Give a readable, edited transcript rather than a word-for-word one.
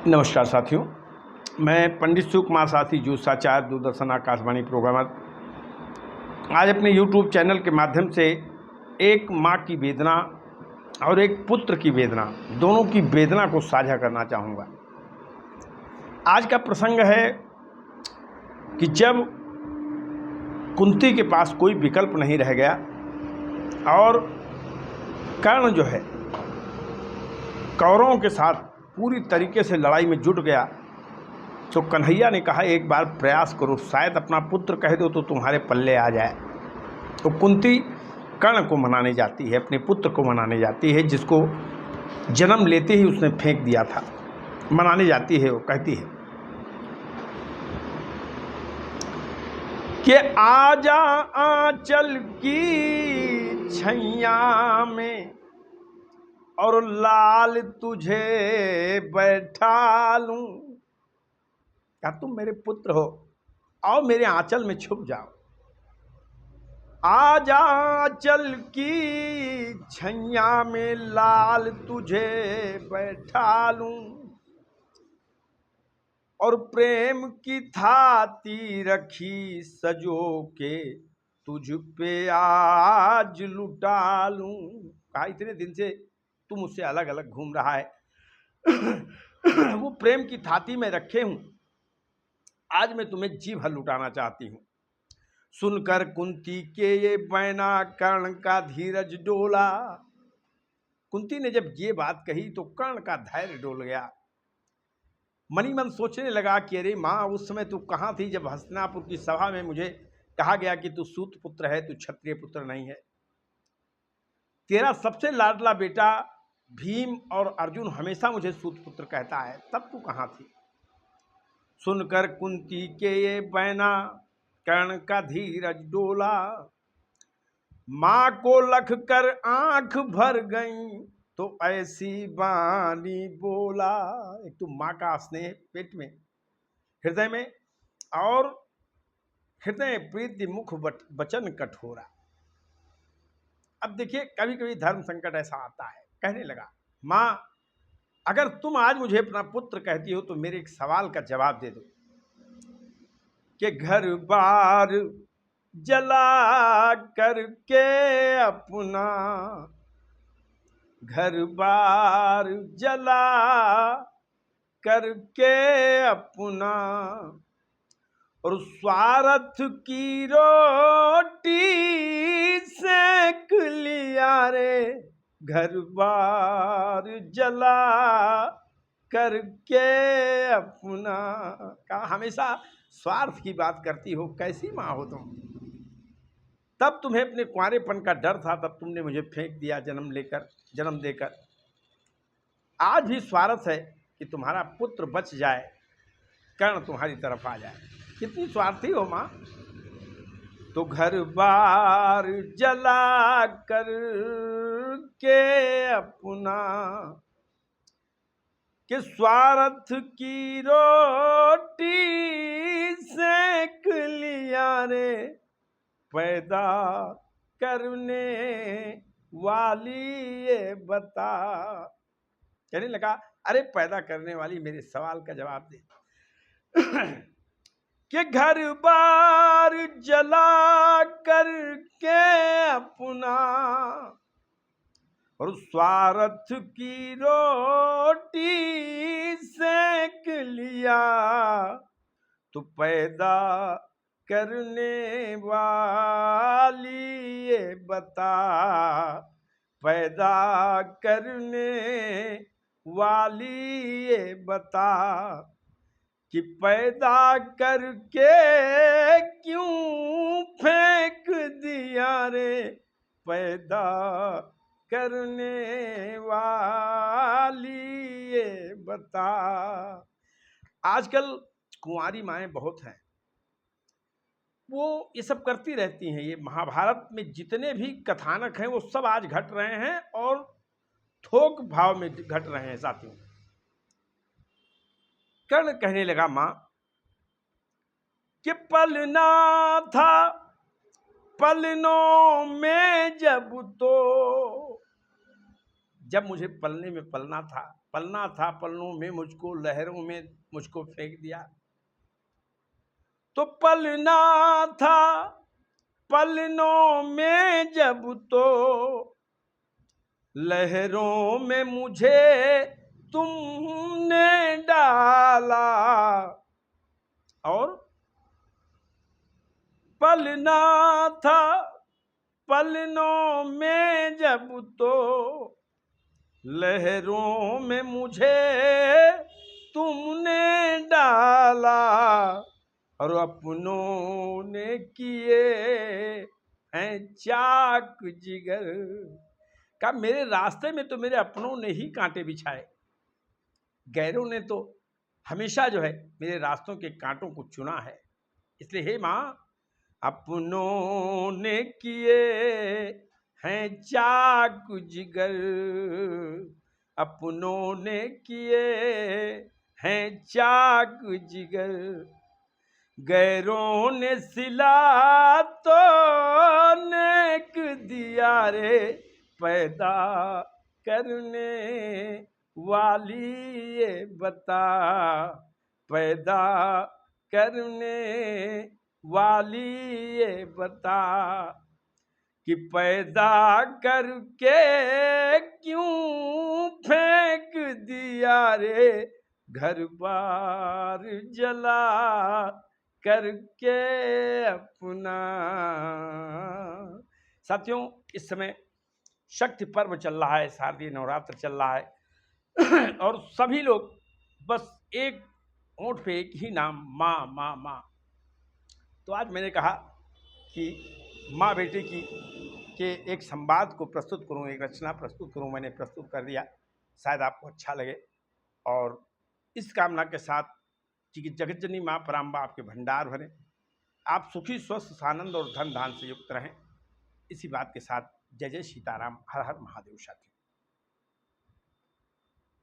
नमस्कार साथियों, मैं पंडित शिव कुमार शास्त्री ज्योतिषाचार्य दूरदर्शन आकाशवाणी प्रोग्रामर आज अपने YouTube चैनल के माध्यम से एक माँ की वेदना और एक पुत्र की वेदना, दोनों की वेदना को साझा करना चाहूँगा। आज का प्रसंग है कि जब कुंती के पास कोई विकल्प नहीं रह गया और कर्ण जो है कौरवों के साथ पूरी तरीके से लड़ाई में जुट गया, तो कन्हैया ने कहा एक बार प्रयास करो, शायद अपना पुत्र कह दो तो तुम्हारे पल्ले आ जाए। तो कुंती कर्ण को मनाने जाती है, अपने पुत्र को मनाने जाती है, जिसको जन्म लेते ही उसने फेंक दिया था। मनाने जाती है, वो कहती है कि आजा आंचल की छैया में और लाल तुझे बैठा लूं। क्या तुम मेरे पुत्र हो, आओ मेरे आंचल में छुप जाओ। आजा आंचल की छैया में लाल तुझे बैठा लूं और प्रेम की थाती रखी सजो के तुझ पे आज लुटा लूं। कहा इतने दिन से तुम मुझसे अलग अलग घूम रहा है, वो प्रेम की थाती में रखे हूं, आज मैं तुम्हें जी भर लुटाना चाहती हूं। सुनकर कुंती के ये बैना कर्ण का धीरज डोला। कुंती ने जब ये बात कही तो कर्ण का धैर्य डोल गया। मनी मन सोचने लगा कि अरे माँ, उस समय तू कहाँ थी जब हस्तिनापुर की सभा में मुझे कहा गया कि तू सूत पुत्र है, तू क्षत्रिय पुत्र नहीं है। तेरा सबसे लाडला बेटा भीम और अर्जुन हमेशा मुझे सूत पुत्र कहता है, तब तू कहाँ थी। सुनकर कुंती के ये बैना कर्ण का धीरज डोला। माँ को लख कर आंख भर गई तो ऐसी बानी बोला। एक तो माँ का स्नेह पेट में, हृदय में, और हृदय प्रीति मुख वचन कठोरा। अब देखिए, कभी कभी धर्म संकट ऐसा आता है। कहने लगा, माँ अगर तुम आज मुझे अपना पुत्र कहती हो तो मेरे एक सवाल का जवाब दे दो कि घर बार जला करके अपना, घर बार जला करके अपना और स्वार्थ की रोटी सेक लिया रे, घर बार जला करके अपना। कहा हमेशा स्वार्थ की बात करती हो, कैसी माँ हो तुम। तब तुम्हें अपने कुंवारेपन का डर था, तब तुमने मुझे फेंक दिया जन्म देकर। आज भी स्वार्थ है कि तुम्हारा पुत्र बच जाए, कर्ण तुम्हारी तरफ आ जाए। कितनी स्वार्थी हो माँ। तो घर बार जला कर के अपना कि स्वार्थ की रोटी सेक लिया रे, पैदा करने वाली ये बता। कहने लगा, अरे पैदा करने वाली, मेरे सवाल का जवाब दे कि घर बार जला करके अपना और स्वार्थ की रोटी सेक लिया तो पैदा करने वाली ये बता, पैदा करने वाली ये बता कि पैदा करके क्यों फेंक दिया रे, पैदा करने वाली ये बता। आजकल कुंवारी माएँ बहुत हैं, वो ये सब करती रहती हैं। ये महाभारत में जितने भी कथानक हैं वो सब आज घट रहे हैं और थोक भाव में घट रहे हैं साथियों। कर्ण कहने लगा, माँ कि पलना था पलनों में जब, तो जब मुझे पलने में पलना था, पलना था पलनों में मुझको, लहरों में मुझको फेंक दिया। तो पलना था पलनों में जब तो लहरों में मुझे तुमने डाला, और पलना था पलनों में जब तो लहरों में मुझे तुमने डाला, और अपनों ने किए हैं चाक जिगर। का मेरे रास्ते में तो मेरे अपनों ने ही कांटे बिछाए, गैरों ने तो हमेशा जो है मेरे रास्तों के कांटों को चुना है। इसलिए हे माँ, अपनों ने किए हैं चाक जिगर, अपनों ने किए हैं चाक जिगर, गैरों ने सिला तो नेक दिया रे, पैदा करने वाली ये बता, पैदा करने वाली ये बता, कि पैदा करके क्यों फेंक दिया रे, घर बार जला करके अपना। साथियों, इस समय शक्ति पर्व चल रहा है, शारदीय नवरात्र चल रहा है और सभी लोग बस एक होंठ पे एक ही नाम, माँ माँ माँ। तो आज मैंने कहा कि माँ बेटे की के एक संवाद को प्रस्तुत करूँ, एक रचना प्रस्तुत करूँ। मैंने प्रस्तुत कर दिया, शायद आपको अच्छा लगे। और इस कामना के साथ कि जगत जननी माँ पराम्बा आपके भंडार भरें, आप सुखी स्वस्थ सानंद और धन धान से युक्त रहें। इसी बात के साथ जय जय सीताराम, हर हर महादेव। साथी।